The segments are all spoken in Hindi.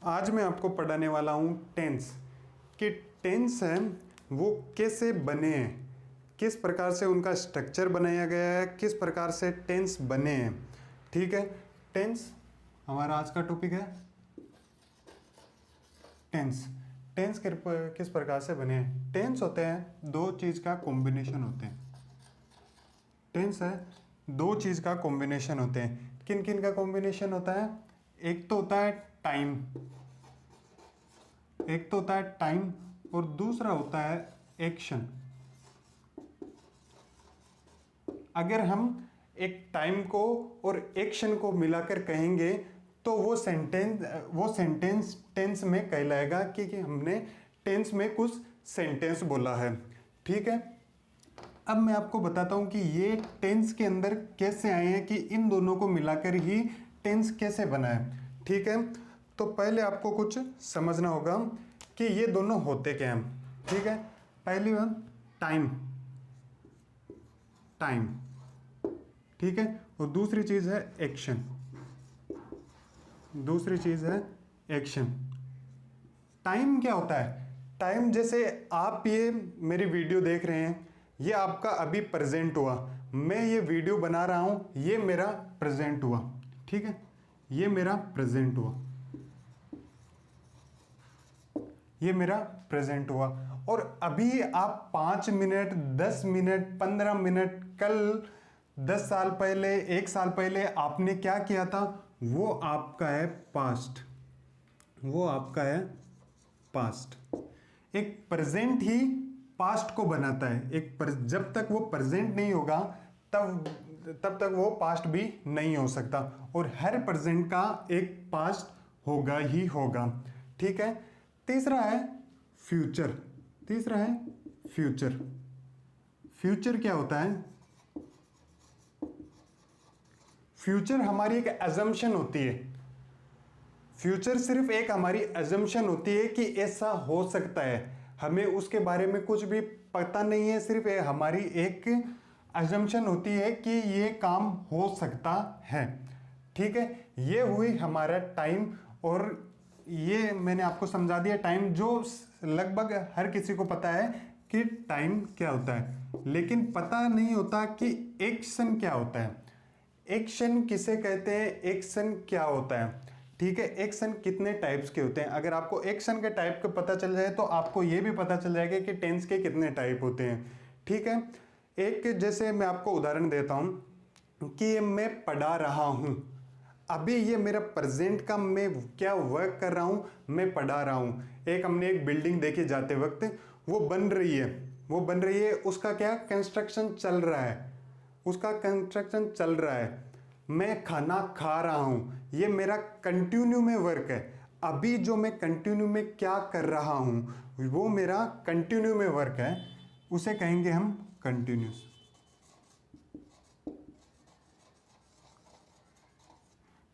आज मैं आपको पढ़ाने वाला हूँ टेंस कि टेंस है वो कैसे बने हैं, किस प्रकार से उनका स्ट्रक्चर बनाया गया है, किस प्रकार से टेंस बने हैं। ठीक है, टेंस हमारा आज का टॉपिक है। टेंस टेंस किस प्रकार से बने हैं। टेंस होते हैं दो चीज़ का कॉम्बिनेशन होते हैं। टेंस है दो चीज़ का कॉम्बिनेशन होते हैं। किन किन का कॉम्बिनेशन होता है? एक तो होता है टाइम, और दूसरा होता है एक्शन। अगर हम एक टाइम को और एक्शन को मिलाकर कहेंगे तो वो सेंटेंस टेंस में कहलाएगा कि हमने टेंस में कुछ सेंटेंस बोला है। ठीक है, अब मैं आपको बताता हूं कि ये टेंस के अंदर कैसे आए हैं, कि इन दोनों को मिलाकर ही टेंस कैसे बना है। ठीक है, तो पहले आपको कुछ समझना होगा कि ये दोनों होते क्या हैं। ठीक है, पहली बात टाइम, ठीक है, और दूसरी चीज है एक्शन। टाइम क्या होता है? टाइम जैसे आप ये मेरी वीडियो देख रहे हैं, ये आपका अभी प्रेजेंट हुआ, मैं ये वीडियो बना रहा हूं, ये मेरा प्रेजेंट हुआ। ठीक है, ये मेरा प्रेजेंट हुआ, और अभी आप 5 मिनट, 10 मिनट, 15 मिनट, कल, 10 साल पहले, 1 साल पहले आपने क्या किया था, वो आपका है पास्ट। एक प्रेजेंट ही पास्ट को बनाता है। जब तक वो प्रेजेंट नहीं होगा तब तक वो पास्ट भी नहीं हो सकता, और हर प्रेजेंट का एक पास्ट होगा ही होगा। ठीक है, तीसरा है फ्यूचर। फ्यूचर क्या होता है? फ्यूचर हमारी एक अजम्पशन होती है। फ्यूचर सिर्फ एक हमारी अजम्पशन होती है कि ऐसा हो सकता है, हमें उसके बारे में कुछ भी पता नहीं है, सिर्फ हमारी एक अजम्पशन होती है कि ये काम हो सकता है। ठीक है, ये हुई हमारा टाइम, और ये मैंने आपको समझा दिया टाइम, जो लगभग हर किसी को पता है कि टाइम क्या होता है, लेकिन पता नहीं होता कि एक्शन क्या होता है। एक्शन किसे कहते हैं, एक्शन क्या होता है। ठीक है, एक्शन कितने टाइप्स के होते हैं। अगर आपको एक्शन के टाइप का पता चल जाए तो आपको यह भी पता चल जाएगा कि टेंस के कितने टाइप होते हैं। ठीक है, एक जैसे मैं आपको उदाहरण देता हूं कि मैं पढ़ा रहा हूं, अभी ये मेरा प्रेजेंट का मैं क्या वर्क कर रहा हूं, मैं पढ़ा रहा हूं। हमने एक बिल्डिंग देखी जाते वक्त, वो बन रही है, उसका क्या कंस्ट्रक्शन चल रहा है। मैं खाना खा रहा हूं, ये मेरा कंटिन्यू में वर्क है। अभी जो मैं कंटिन्यू में क्या कर रहा हूं वो मेरा कंटिन्यू में वर्क है, उसे कहेंगे हम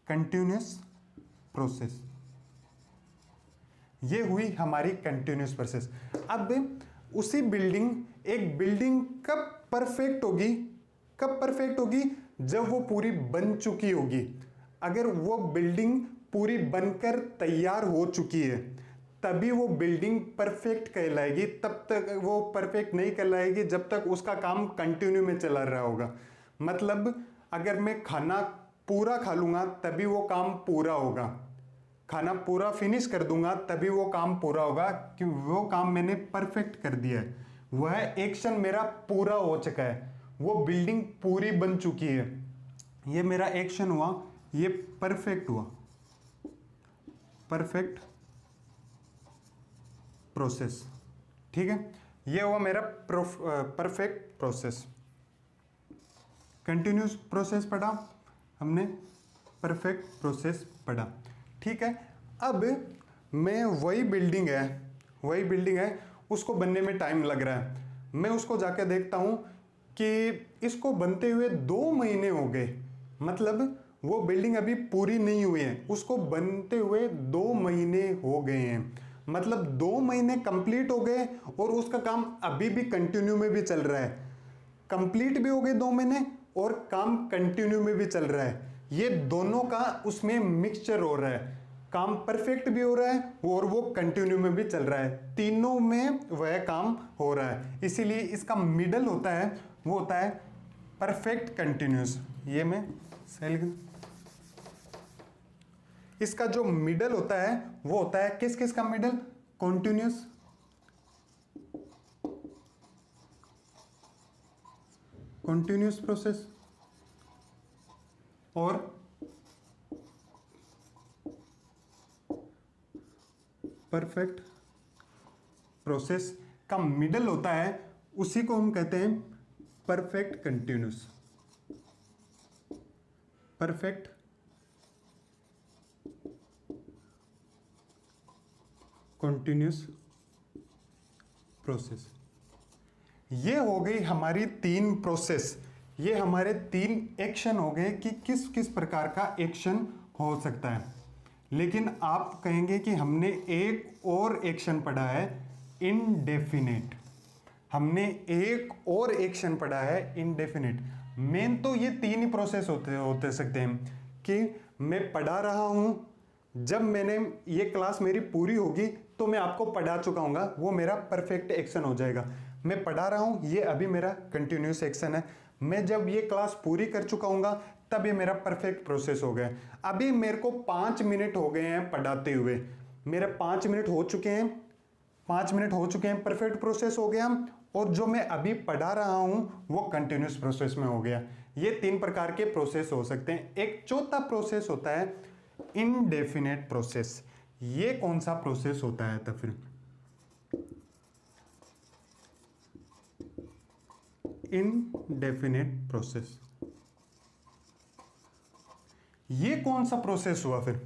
कंटिन्यूस प्रोसेस। ये हुई हमारी कंटिन्यूस प्रोसेस। अब उसी एक बिल्डिंग कब परफेक्ट होगी? जब वो पूरी बन चुकी होगी। अगर वो बिल्डिंग पूरी बनकर तैयार हो चुकी है तभी वो बिल्डिंग परफेक्ट कहलाएगी, तब तक वो परफेक्ट नहीं कहलाएगी जब तक उसका काम कंटिन्यू में चला रहा होगा। मतलब अगर मैं खाना पूरा खा लूंगा तभी वो काम पूरा होगा, खाना पूरा फिनिश कर दूंगा तभी वो काम पूरा होगा, कि वो काम मैंने परफेक्ट कर दिया है, वह एक्शन मेरा पूरा हो चुका है, वो बिल्डिंग पूरी बन चुकी है। ये मेरा एक्शन हुआ, ये परफेक्ट प्रोसेस। ठीक है, ये हुआ मेरा परफेक्ट प्रोसेस। कंटिन्यूस प्रोसेस पढ़ा हमने, परफेक्ट प्रोसेस पढ़ा। ठीक है, अब मैं वही बिल्डिंग है, उसको बनने में टाइम लग रहा है। मैं उसको जाके देखता हूं कि इसको बनते हुए 2 महीने हो गए, मतलब वो बिल्डिंग अभी पूरी नहीं हुई है, उसको बनते हुए 2 महीने हो गए हैं। मतलब 2 महीने कंप्लीट हो गए और उसका काम अभी भी कंटिन्यू में भी चल रहा है। कंप्लीट भी हो गए 2 महीने और काम कंटिन्यू में भी चल रहा है। ये दोनों का उसमें मिक्सचर हो रहा है। काम परफेक्ट भी हो रहा है और वो कंटिन्यू में भी चल रहा है, तीनों में वह काम हो रहा है। इसीलिए इसका मिडल होता है वो होता है परफेक्ट कंटिन्यूस। ये मैं सही, इसका जो मिडल होता है वो होता है किस किस का मिडल, कॉन्टिन्यूस, कॉन्टिन्यूस प्रोसेस और परफेक्ट प्रोसेस का मिडल होता है, उसी को हम कहते हैं perfect continuous, perfect continuous process. ये हो गई हमारी तीन प्रोसेस, ये हमारे तीन एक्शन हो गए कि किस किस प्रकार का एक्शन हो सकता है। लेकिन आप कहेंगे कि हमने एक और एक्शन पढ़ा है, इनडेफिनेट। हमने एक और एक्शन पढ़ा है इनडेफिनेट। मेन तो ये तीन ही प्रोसेस होते सकते हैं कि मैं पढ़ा रहा हूं, जब मैंने ये क्लास मेरी पूरी होगी तो मैं आपको पढ़ा चुका हूँगा, वो मेरा परफेक्ट एक्शन हो जाएगा। मैं पढ़ा रहा हूँ, ये अभी मेरा कंटिन्यूस एक्शन है। मैं जब ये क्लास पूरी कर चुका हूँगा तब ये मेरा परफेक्ट प्रोसेस हो गया। अभी मेरे को 5 मिनट हो गए हैं पढ़ाते हुए, मेरे 5 मिनट हो चुके हैं, 5 मिनट हो चुके हैं, परफेक्ट प्रोसेस हो गया। और जो मैं अभी पढ़ा रहा हूँ वो कंटिन्यूस प्रोसेस में हो गया। ये तीन प्रकार के प्रोसेस हो सकते हैं। एक चौथा प्रोसेस होता है इनडेफिनेट प्रोसेस। ये कौन सा प्रोसेस होता है तो फिर इनडेफिनेट प्रोसेस, ये कौन सा प्रोसेस हुआ फिर?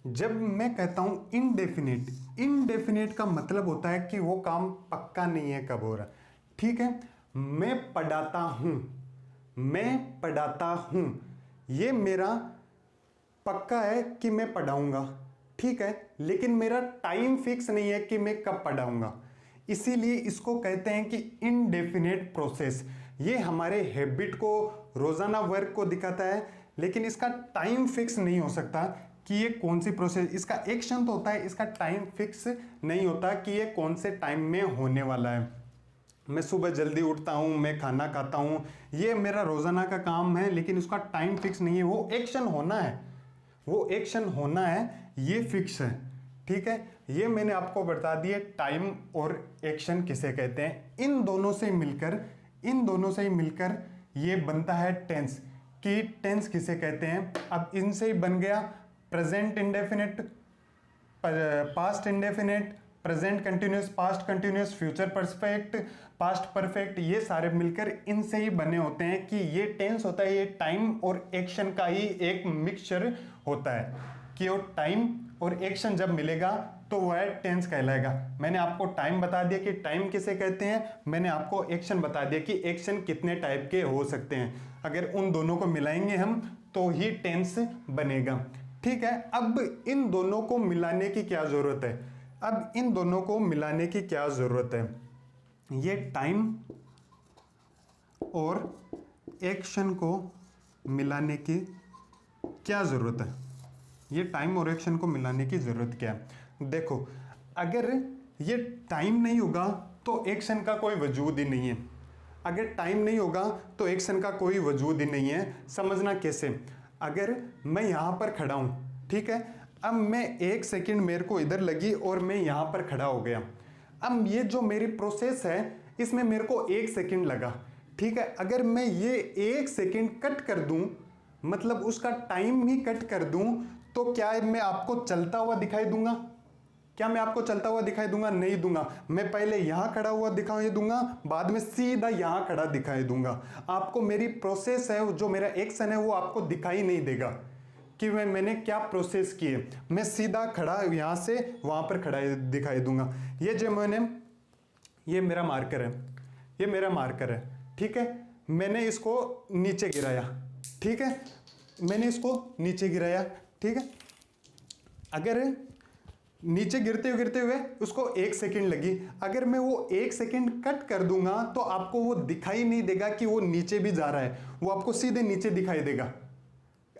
जब मैं कहता हूं इनडेफिनेट, इनडेफिनेट का मतलब होता है कि वो काम पक्का नहीं है कब हो रहा। ठीक है, मैं पढ़ाता हूं, मैं पढ़ाता हूं, ये मेरा पक्का है कि मैं पढ़ाऊंगा, ठीक है, लेकिन मेरा टाइम फिक्स नहीं है कि मैं कब पढ़ाऊंगा। इसीलिए इसको कहते हैं कि इनडेफिनेट प्रोसेस। ये हमारे हैबिट को, रोजाना वर्क को दिखाता है, लेकिन इसका टाइम फिक्स नहीं हो सकता कि ये कौन सी प्रोसेस, इसका एक्शन तो होता है, इसका टाइम फिक्स नहीं होता कि ये कौन से टाइम में होने वाला है। मैं सुबह जल्दी उठता हूँ, मैं खाना खाता हूँ, ये मेरा रोजाना का काम है, लेकिन उसका टाइम फिक्स नहीं है। वो एक्शन होना है, वो एक्शन होना है, ये फिक्स है। ठीक है, ये मैंने आपको बता दिए टाइम और एक्शन किसे कहते हैं। इन दोनों से मिलकर, इन दोनों से ही मिलकर ये बनता है टेंस, कि टेंस किसे कहते हैं। अब इनसे ही बन गया present indefinite, past indefinite, present continuous, past continuous, future perfect, past perfect. ये सारे मिलकर इनसे ही बने होते हैं कि ये टेंस होता है। ये टाइम और एक्शन का ही एक मिक्सचर होता है कि वो टाइम और एक्शन जब मिलेगा तो वह टेंस कहलाएगा। मैंने आपको टाइम बता दिया कि टाइम किसे कहते हैं, मैंने आपको एक्शन बता दिया कि एक्शन कितने टाइप के हो सकते हैं। अगर उन दोनों को मिलाएंगे हम तो ही टेंस बनेगा। ठीक है, अब इन दोनों को मिलाने की क्या जरूरत है? अब इन दोनों को मिलाने की क्या जरूरत है? ये टाइम और एक्शन को मिलाने की क्या जरूरत है? ये टाइम और एक्शन को मिलाने की जरूरत क्या है? देखो, अगर ये टाइम नहीं होगा तो एक्शन का कोई वजूद ही नहीं है। अगर टाइम नहीं होगा तो एक्शन का कोई वजूद ही नहीं है। समझना कैसे? अगर मैं यहां पर खड़ा हूं, ठीक है, अब मैं 1 सेकंड मेरे को इधर लगी और मैं यहां पर खड़ा हो गया। अब ये जो मेरी प्रोसेस है इसमें मेरे को 1 सेकंड लगा, ठीक है। अगर मैं ये 1 सेकंड कट कर दूं, मतलब उसका टाइम ही कट कर दूं, तो क्या मैं आपको चलता हुआ दिखाई दूंगा? क्या मैं आपको चलता हुआ दिखाई दूंगा? नहीं दूंगा। मैं पहले यहां खड़ा हुआ दिखाई दूंगा, बाद में सीधा यहां खड़ा दिखाई दूंगा। आपको मेरी प्रोसेस है, जो मेरा एक्शन है, वो आपको दिखाई नहीं देगा कि मैंने क्या प्रोसेस की है। मैं सीधा खड़ा यहां से वहां पर खड़ा दिखाई दूंगा। ये जो मैंने, ये मेरा मार्कर है, ये मेरा मार्कर है, ठीक है। मैंने इसको नीचे गिराया, ठीक है, मैंने इसको नीचे गिराया, ठीक है। अगर नीचे गिरते हुए उसको 1 सेकंड लगी, अगर मैं वो 1 सेकंड कट कर दूंगा तो आपको वो दिखाई नहीं देगा कि वो नीचे भी जा रहा है, वो आपको सीधे नीचे दिखाई देगा।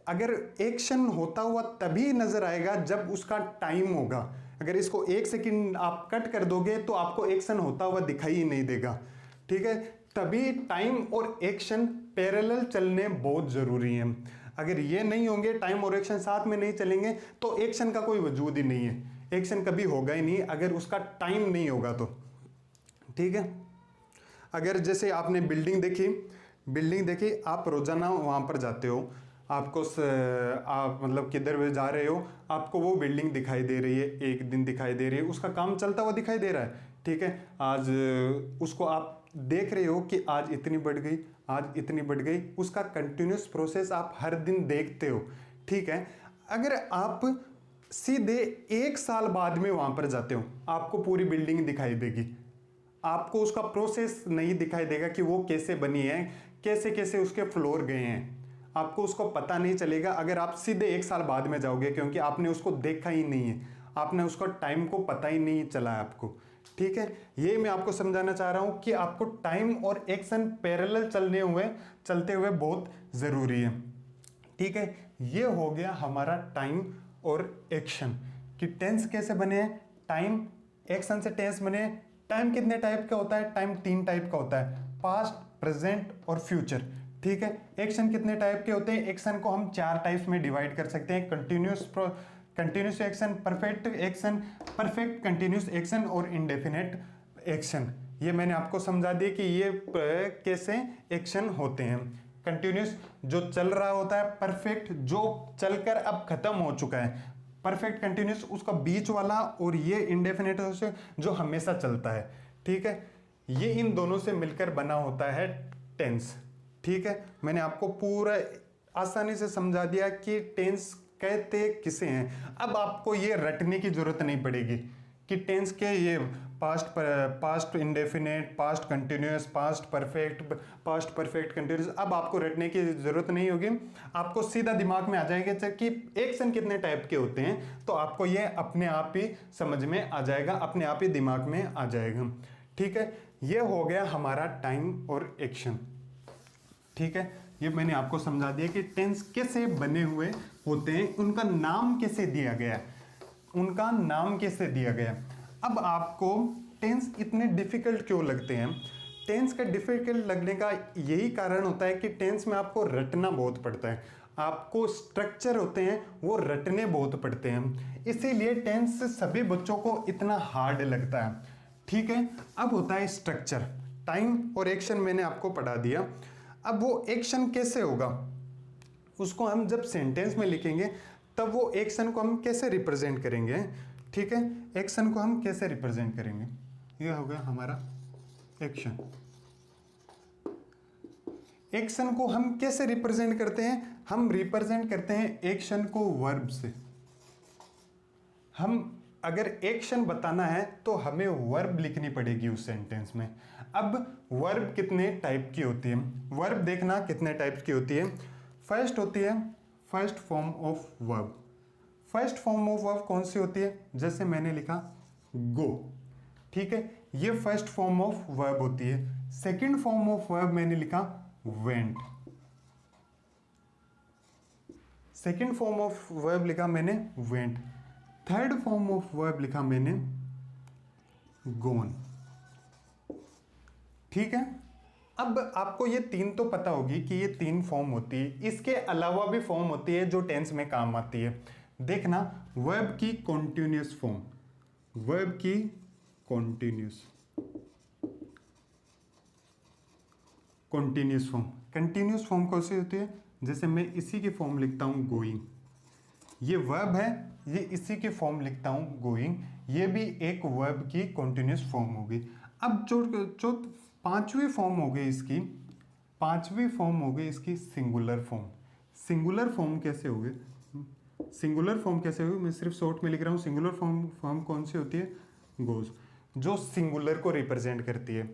अगर एक्शन होता हुआ तभी नजर आएगा जब उसका टाइम होगा। अगर इसको 1 सेकंड आप कट कर दोगे तो आपको एक्शन होता हुआ दिखाई ही नहीं देगा, ठीक है। तभी टाइम और एक्शन पैरेलल चलने बहुत जरूरी है। अगर ये नहीं होंगे, टाइम और एक्शन साथ में नहीं चलेंगे, तो एक्शन का कोई वजूद ही नहीं है। एक्शन कभी होगा ही नहीं अगर उसका टाइम नहीं होगा तो, ठीक है। अगर जैसे आपने बिल्डिंग देखी, आप रोजाना वहां पर जाते हो, आपको आप मतलब किधर भी जा रहे हो, आपको वो बिल्डिंग दिखाई दे रही है, एक दिन दिखाई दे रही है, उसका काम चलता हुआ दिखाई दे रहा है, ठीक है। आज उसको आप देख रहे हो कि आज इतनी बढ़ गई, आज इतनी बढ़ गई, उसका कंटिन्यूस प्रोसेस आप हर दिन देखते हो, ठीक है। अगर आप सीधे 1 साल बाद में वहां पर जाते हो, आपको पूरी बिल्डिंग दिखाई देगी, आपको उसका प्रोसेस नहीं दिखाई देगा कि वो कैसे बनी है, कैसे कैसे उसके फ्लोर गए हैं, आपको उसको पता नहीं चलेगा अगर आप सीधे 1 साल बाद में जाओगे, क्योंकि आपने उसको देखा ही नहीं है, आपने उसको टाइम को पता ही नहीं चला है आपको, ठीक है। ये मैं आपको समझाना चाह रहा हूं कि आपको टाइम और एक्शन पैरेलल चलते हुए बहुत जरूरी है, ठीक है। ये हो गया हमारा टाइम और एक्शन कि टेंस कैसे बने हैं, टाइम एक्शन से टेंस बने। टाइम कितने टाइप का होता है? टाइम 3 टाइप का होता है, पास्ट, प्रेजेंट और फ्यूचर, ठीक है। एक्शन कितने टाइप के होते हैं? एक्शन को हम 4 टाइप्स में डिवाइड कर सकते हैं, continuous action, perfect action, perfect continuous action और इंडेफिनेट एक्शन। ये मैंने आपको समझा दिया कि ये कैसे एक्शन होते हैं। कंटिन्यूस जो चल रहा होता है, परफेक्ट जो चलकर अब खत्म हो चुका है, परफेक्ट कंटिन्यूस उसका बीच वाला, और ये इंडेफिनेट जो हमेशा चलता है, ठीक है। ये इन दोनों से मिलकर बना होता है टेंस, ठीक है। मैंने आपको पूरा आसानी से समझा दिया कि टेंस कहते किसे हैं। अब आपको ये रटने की जरूरत नहीं पड़ेगी कि टेंस के ये past indefinite, past continuous, past perfect continuous, अब आपको रटने की जरूरत नहीं होगी। आपको सीधा दिमाग में आ जाएगा कि एक्शन कितने टाइप के होते हैं, तो आपको ये अपने आप ही समझ में आ जाएगा, अपने आप ही दिमाग में आ जाएगा, ठीक है। ये हो गया हमारा टाइम और एक्शन, ठीक है। ये मैंने आपको समझा दिया कि टेंस कैसे बने हुए होते हैं, उनका नाम कैसे दिया गया, उनका नाम कैसे दिया गया। अब आपको टेंस इतने डिफिकल्ट क्यों लगते हैं? टेंस का डिफिकल्ट लगने का यही कारण होता है कि टेंस में आपको रटना बहुत पड़ता है, आपको स्ट्रक्चर होते हैं वो रटने बहुत पड़ते हैं, इसीलिए टेंस सभी बच्चों को इतना हार्ड लगता है, ठीक है। अब होता है स्ट्रक्चर। टाइम और एक्शन मैंने आपको पढ़ा दिया, अब वो एक्शन कैसे होगा उसको हम जब सेंटेंस में लिखेंगे तब वो एक्शन को हम कैसे रिप्रेजेंट करेंगे, ठीक है। एक्शन को हम कैसे रिप्रेजेंट करेंगे, ये हो गया हमारा एक्शन। एक्शन को हम कैसे रिप्रेजेंट करते हैं? हम रिप्रेजेंट करते हैं एक्शन को वर्ब से। हम अगर एक्शन बताना है तो हमें वर्ब लिखनी पड़ेगी उस सेंटेंस में। अब वर्ब कितने टाइप की होती है? वर्ब देखना कितने टाइप की होती है। फर्स्ट होती है first form of verb. First form of verb कौन सी होती है? जैसे मैंने लिखा गो, ठीक है, ये फर्स्ट फॉर्म ऑफ वर्ब होती है। सेकंड फॉर्म ऑफ वर्ब मैंने लिखा went. Second form of verb लिखा मैंने went. Third form of verb लिखा मैंने गोन, ठीक है। अब आपको ये 3 तो पता होगी कि ये 3 फॉर्म होती है, इसके अलावा भी फॉर्म होती है जो टेंस में काम आती है। देखना, वर्ब की कॉन्टिन्यूस फॉर्म, वर्ब की कॉन्टिन्यूस फॉर्म। कंटिन्यूस फॉर्म कौन सी होती है? जैसे मैं इसी की फॉर्म लिखता हूं गोइंग, ये वर्ब है, ये इसी की फॉर्म लिखता हूं गोइंग, ये भी एक वर्ब की कॉन्टिन्यूस फॉर्म होगी। अब जो पांचवी फॉर्म हो गई इसकी, पांचवी फॉर्म हो गई इसकी सिंगुलर फॉर्म। सिंगुलर फॉर्म कैसे हो गए? सिंगुलर फॉर्म कैसे होगी? मैं सिर्फ शॉर्ट में लिख रहा हूँ। सिंगुलर फॉर्म कौन सी होती है? गोज, जो सिंगुलर को रिप्रेजेंट करती है,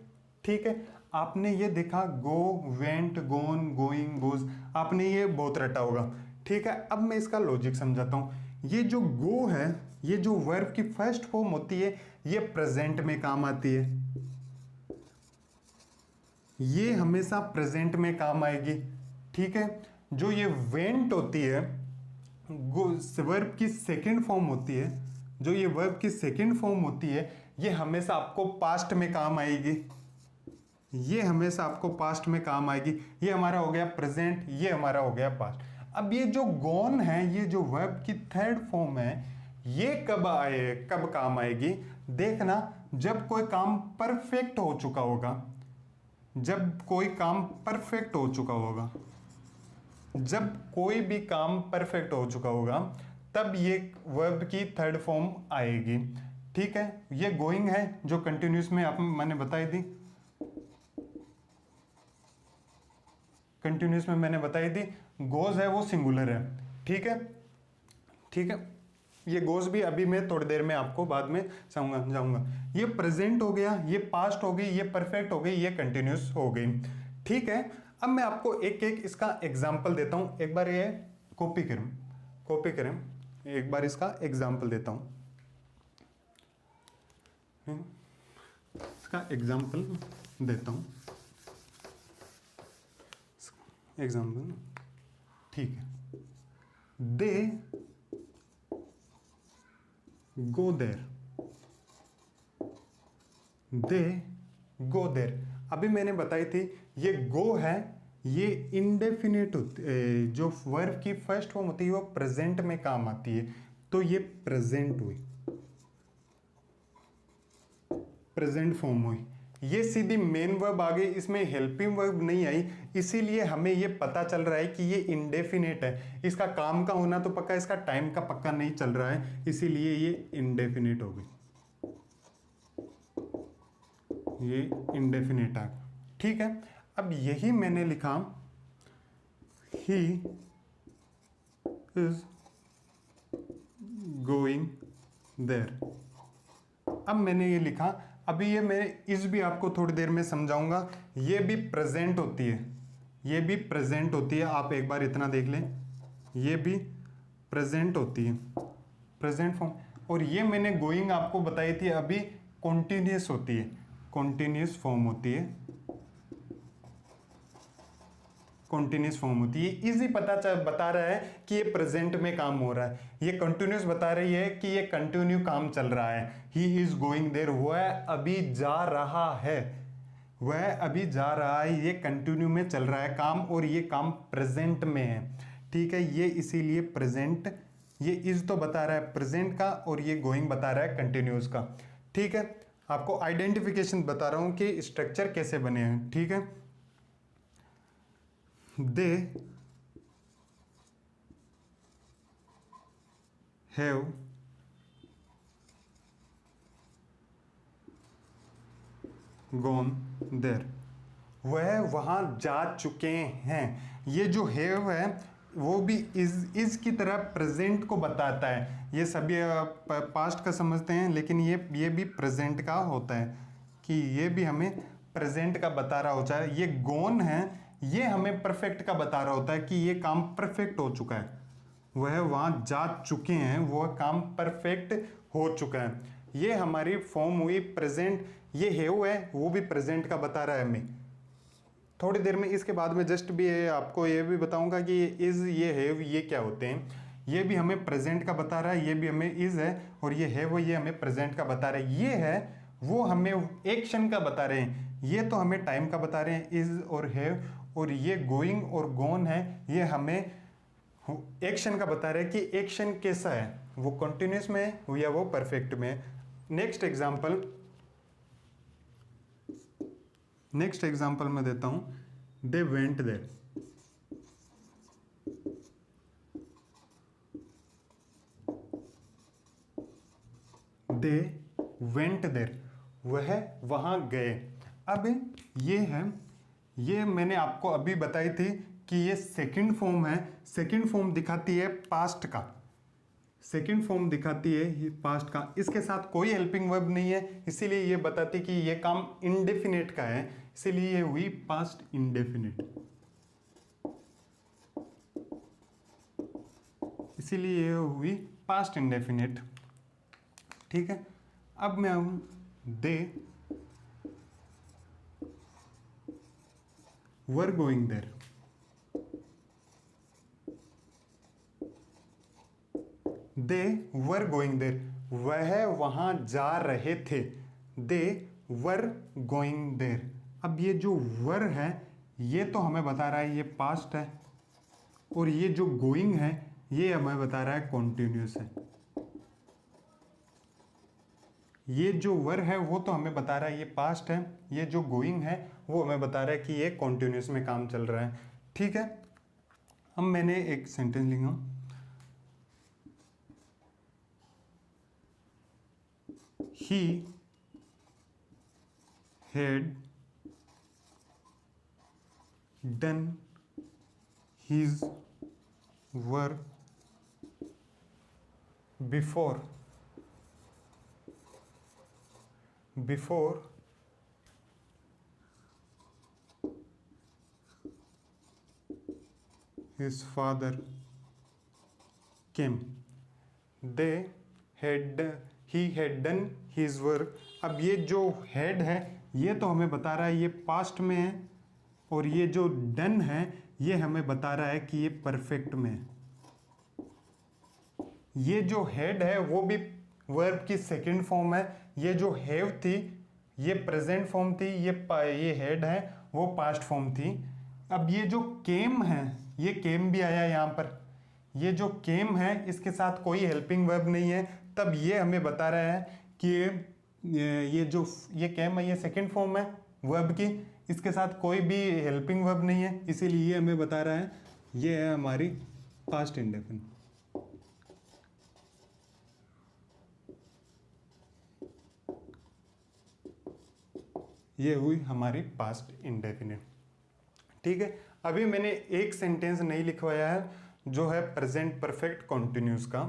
ठीक है। आपने ये देखा गो, वेंट, गोन, गोइंग, गोज, आपने ये बहुत रटा होगा, ठीक है। अब मैं इसका लॉजिक समझाता हूँ। ये जो गो है, ये जो वर्ब की फर्स्ट फॉर्म होती है, ये प्रेजेंट में काम आती है, ये हमेशा प्रेजेंट में काम आएगी, ठीक है। जो ये वेंट होती है वर्ब की सेकंड फॉर्म होती है, जो ये वर्ब की सेकंड फॉर्म होती है, ये हमेशा आपको पास्ट में काम आएगी। ये हमेशा आपको पास्ट में काम आएगी। ये हमारा हो गया प्रेजेंट, ये हमारा हो गया पास्ट। अब ये जो गॉन है, ये जो वर्ब की थर्ड फॉर्म है, ये कब काम आएगी? देखना, जब कोई काम परफेक्ट हो चुका होगा। जब कोई काम परफेक्ट हो चुका होगा, जब कोई भी काम परफेक्ट हो चुका होगा, तब ये वर्ब की थर्ड फॉर्म आएगी। ठीक है, ये गोइंग है जो कंटिन्यूस में मैंने बताई थी, कंटिन्यूस में मैंने बताई थी। गोज है वो सिंगुलर है। ठीक है, ठीक है, ये गोज भी अभी मैं थोड़ी देर में आपको बाद में समझाऊंगा। ये प्रेजेंट हो गया, ये पास्ट हो गई, ये परफेक्ट हो गई, ये कंटिन्यूस हो गई। ठीक है, अब मैं आपको एक एक इसका एग्जाम्पल देता हूं। एक बार ये कॉपी करें, एक बार इसका एग्जाम्पल देता हूं। इसका एग्जाम्पल देता हूं, एग्जाम्पल। ठीक है, दे गो देर, दे गो देर। अभी मैंने बताई थी, ये गो है, ये इंडेफिनिट होती, जो वर्ब की फर्स्ट फॉर्म होती है वो प्रेजेंट में काम आती है, तो ये प्रेजेंट हुई, प्रेजेंट फॉर्म हुई। ये सीधी मेन वर्ब आ गई, इसमें हेल्पिंग वर्ब नहीं आई, इसीलिए हमें ये पता चल रहा है कि ये इंडेफिनिट है। इसका काम का होना तो पक्का, इसका टाइम का पक्का नहीं चल रहा है, इसीलिए ये इंडेफिनिट हो गई, ये इंडेफिनिट आ गया। ठीक है, अब यही मैंने लिखा, ही इज गोइंग देयर। अब मैंने ये लिखा, अभी ये मैं इस भी आपको थोड़ी देर में समझाऊंगा। ये भी प्रेजेंट होती है, ये भी प्रेजेंट होती है। आप एक बार इतना देख लें, ये भी प्रेजेंट होती है, प्रेजेंट फॉर्म। और ये मैंने गोइंग आपको बताई थी अभी, कॉन्टिन्यूस होती है, कॉन्टिन्यूस फॉर्म होती है, कॉन्टिन्यूस फॉर्म होती है। इजी बता रहा है कि ये प्रेजेंट में काम हो रहा है, ये कंटिन्यूस बता रही है कि ये कंटिन्यू काम चल रहा है। ही इज गोइंग देयर, वह अभी जा रहा है, वह अभी जा रहा है, ये कंटिन्यू में चल रहा है काम, और ये काम प्रेजेंट में है। ठीक है, ये इसीलिए प्रेजेंट, ये इज तो बता रहा है प्रेजेंट का, और ये गोइंग बता रहा है कंटिन्यूस का। ठीक है, आपको आइडेंटिफिकेशन बता रहा हूं कि स्ट्रक्चर कैसे बने हैं। ठीक है, they have gone there, वह वहां जा चुके हैं। ये जो हैव है वो भी इज की तरह प्रेजेंट को बताता है। ये सभी पास्ट का समझते हैं, लेकिन ये भी प्रेजेंट का होता है, कि ये भी हमें प्रेजेंट का बता रहा होता है। ये गॉन है, ये हमें परफेक्ट का बता रहा होता है कि ये काम परफेक्ट हो चुका है, वह वहां जा चुके हैं, वह काम परफेक्ट हो चुका है। ये हमारी फॉर्म हुई प्रेजेंट। ये हैव है, वो भी प्रेजेंट का बता रहा है हमें। थोड़ी देर में इसके बाद में जस्ट भी आपको ये भी बताऊंगा कि ये इज, ये हैव, ये क्या होते हैं। ये भी हमें प्रेजेंट का बता रहा है, ये भी हमें इज है, और ये हैव, ये हमें प्रेजेंट का बता रहा है। ये है वो हमें एक्शन का बता रहे हैं, ये तो हमें टाइम का बता रहे हैं, इज और हैव। और ये गोइंग और गॉन है, ये हमें एक्शन का बता रहे हैं कि एक्शन कैसा है, वो कंटिन्यूस में है या वो परफेक्ट में है। नेक्स्ट एग्जांपल मैं देता हूं, they went there. They went there, वह वहां गए। अब ये है, ये मैंने आपको अभी बताई थी कि ये सेकंड फॉर्म है। सेकंड फॉर्म दिखाती है पास्ट का, सेकंड फॉर्म दिखाती है ये पास्ट का। इसके साथ कोई हेल्पिंग वर्ब नहीं है, इसीलिए ये बताती कि ये काम इंडेफिनिट का है, इसीलिए ये हुई पास्ट इंडेफिनिट, इसीलिए ये हुई पास्ट इंडेफिनिट। ठीक है, अब मैं आऊं, they were going there. They were going there, वह वहाँ जा रहे थे। They were going there. अब ये जो वर है ये तो हमें बता रहा है ये पास्ट है, और ये जो गोइंग है ये हमें बता रहा है कॉन्टिन्यूस है। ये जो वर है वो तो हमें बता रहा है ये पास्ट है, ये जो गोइंग है वो हमें बता रहा है कि ये कॉन्टिन्यूस में काम चल रहा है। ठीक है, अब मैंने एक सेंटेंस लिखा, he had done his work before his father came. He had done his work. अब ये जो had है ये तो हमें बता रहा है ये पास्ट में है, और ये जो डन है ये हमें बता रहा है कि ये परफेक्ट में है। ये जो हैड है वो भी वर्ब की सेकंड फॉर्म है, ये जो हैव थी ये प्रेजेंट फॉर्म थी, ये हैड है वो पास्ट फॉर्म थी। अब ये जो केम है ये केम भी आया यहाँ पर, ये जो केम है इसके साथ कोई हेल्पिंग वर्ब नहीं है, तब ये हमें बता रहा है कि ये केम है ये सेकंड फॉर्म है वर्ब की, इसके साथ कोई भी हेल्पिंग वर्ब नहीं है, इसीलिए ये हमें बता रहा है ये है हमारी पास्ट इंडेफिनिट। ये हुई हमारी पास्ट इंडेफिनिट। ठीक है, अभी मैंने एक सेंटेंस नहीं लिखवाया है जो है प्रेजेंट परफेक्ट कॉन्टिन्यूस का।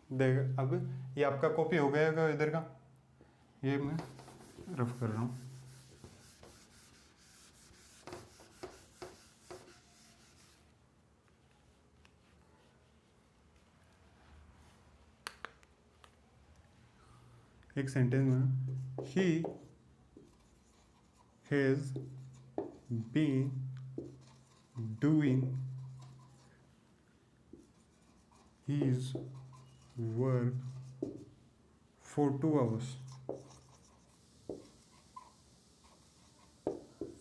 देख अब ये आपका कॉपी हो गया इधर का, ये मैं रफ कर रहा हूँ। एक सेंटेंस में ही has been doing his work for 2 hours.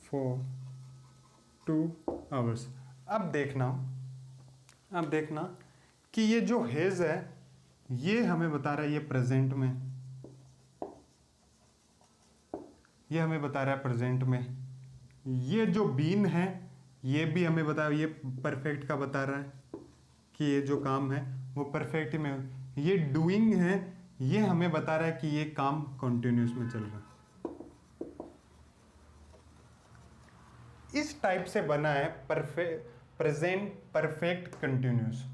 For 2 hours. अब देखना कि ये जो हैज है ये हमें बता रहा है ये प्रेजेंट में, ये हमें बता रहा है प्रेजेंट में। ये जो बीन है ये भी हमें बता, ये परफेक्ट का बता रहा है कि ये जो काम है वो परफेक्ट में। ये डूइंग है ये हमें बता रहा है कि ये काम कॉन्टिन्यूस में चल रहा है। इस टाइप से बना है प्रेजेंट परफेक्ट कंटिन्यूस,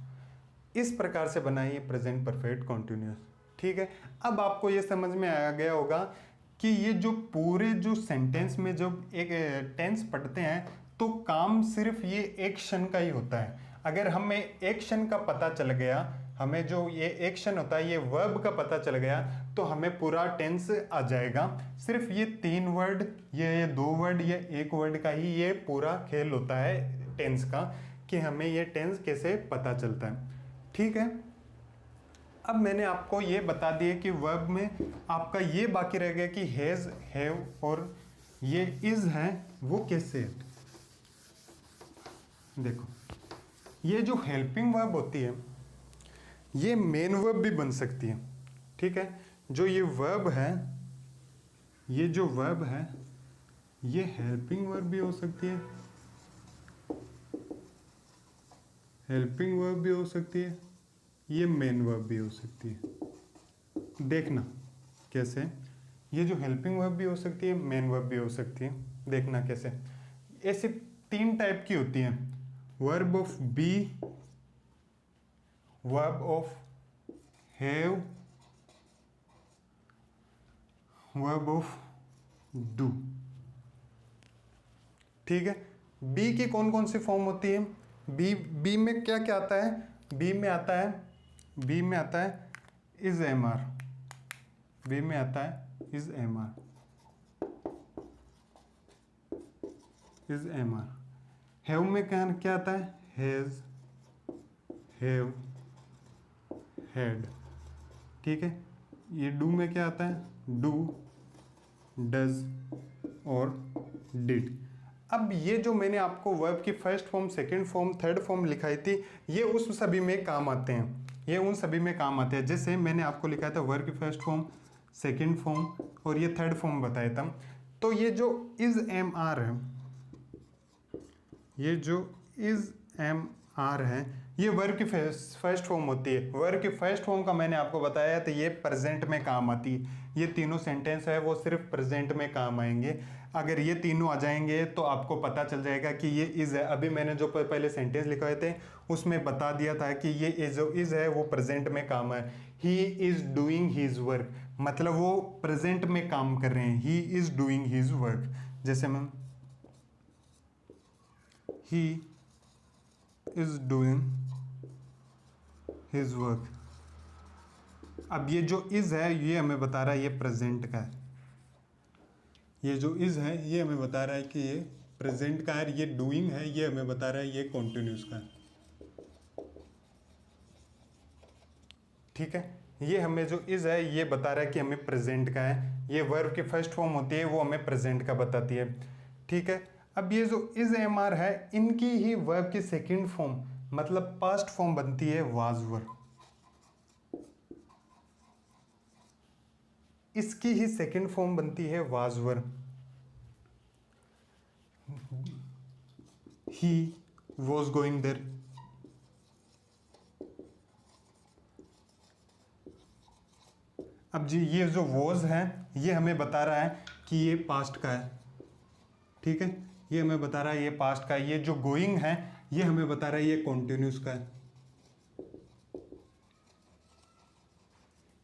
इस प्रकार से बना है ये प्रेजेंट परफेक्ट कॉन्टिन्यूस। ठीक है, अब आपको ये समझ में आ गया होगा कि ये जो पूरे जो सेंटेंस में जब एक टेंस पढ़ते हैं तो काम सिर्फ ये एक्शन का ही होता है। अगर हमें एक्शन का पता चल गया, हमें जो ये एक्शन होता है ये वर्ब का पता चल गया तो हमें पूरा टेंस आ जाएगा। सिर्फ ये 3 वर्ड, ये 2 वर्ड, ये 1 वर्ड का ही ये पूरा खेल होता है टेंस का, कि हमें ये टेंस कैसे पता चलता है। ठीक है, अब मैंने आपको ये बता दिया कि वर्ब में आपका ये बाकी रह गया कि हैज, हैव और ये इज है वो कैसे है। देखो ये जो हेल्पिंग वर्ब होती है ये मेन वर्ब भी बन सकती है। ठीक है, जो ये वर्ब है, ये जो वर्ब है ये हेल्पिंग वर्ब भी हो सकती है, हेल्पिंग वर्ब भी हो सकती है, ये मेन वर्ब भी हो सकती है। देखना कैसे, ये जो हेल्पिंग वर्ब भी हो सकती है, मेन वर्ब भी हो सकती है। देखना कैसे, ऐसे 3 टाइप की होती हैं, verb of be, verb of have, verb of do. ठीक है, बी की कौन कौन सी फॉर्म होती है? बी में क्या क्या आता है? बी में आता है इज एम आर, बी में आता है is am are, is am are. Have में क्या क्या आता है? हैज, हैव, हैड, ठीक है। ये डू में क्या आता है, डू, डज और डिड। अब ये जो मैंने आपको वर्ब की first form, second form, third form लिखाई थी, ये उस सभी में काम आते हैं, ये उन सभी में काम आते हैं। जैसे मैंने आपको लिखा था वर्ब की फर्स्ट फॉर्म, सेकंड फॉर्म और ये थर्ड फॉर्म बताया था। तो ये जो इज एम आर है, ये जो इज एम आर है, ये वर्ब की फर्स्ट फॉर्म होती है। वर्ब की फर्स्ट फॉर्म का मैंने आपको बताया तो ये प्रेजेंट में काम आती है। ये तीनों सेंटेंस है वो सिर्फ प्रेजेंट में काम आएंगे। अगर ये तीनों आ जाएंगे तो आपको पता चल जाएगा कि ये इज है। अभी मैंने जो पहले सेंटेंस लिखवाए थे उसमें बता दिया था कि ये जो इज है वो प्रेजेंट में काम है। He is doing his work, मतलब वो प्रेजेंट में काम कर रहे हैं। He is doing his work. जैसे ma'am, he is doing his work. अब ये जो इज है ये हमें बता रहा है ये प्रेजेंट का है। ये जो इज है ये हमें बता रहा है कि ये प्रेजेंट का है। ये डूइंग है ये हमें बता रहा है ये कॉन्टिन्यूस का है, ठीक है। ये हमें जो इज है ये बता रहा है कि हमें प्रेजेंट का है। ये वर्ब की फर्स्ट फॉर्म होती है वो हमें प्रेजेंट का बताती है, ठीक है। अब ये जो इज एम आर है इनकी ही वर्ब की सेकंड फॉर्म मतलब पास्ट फॉर्म बनती है वाज वर। इसकी ही सेकंड फॉर्म बनती है was were. He was going there. अब जी ये जो वॉज है ये हमें बता रहा है कि ये पास्ट का है, ठीक है। ये हमें बता रहा है ये पास्ट का है। ये जो गोइंग है ये हमें बता रहा है ये कॉन्टिन्यूस का है।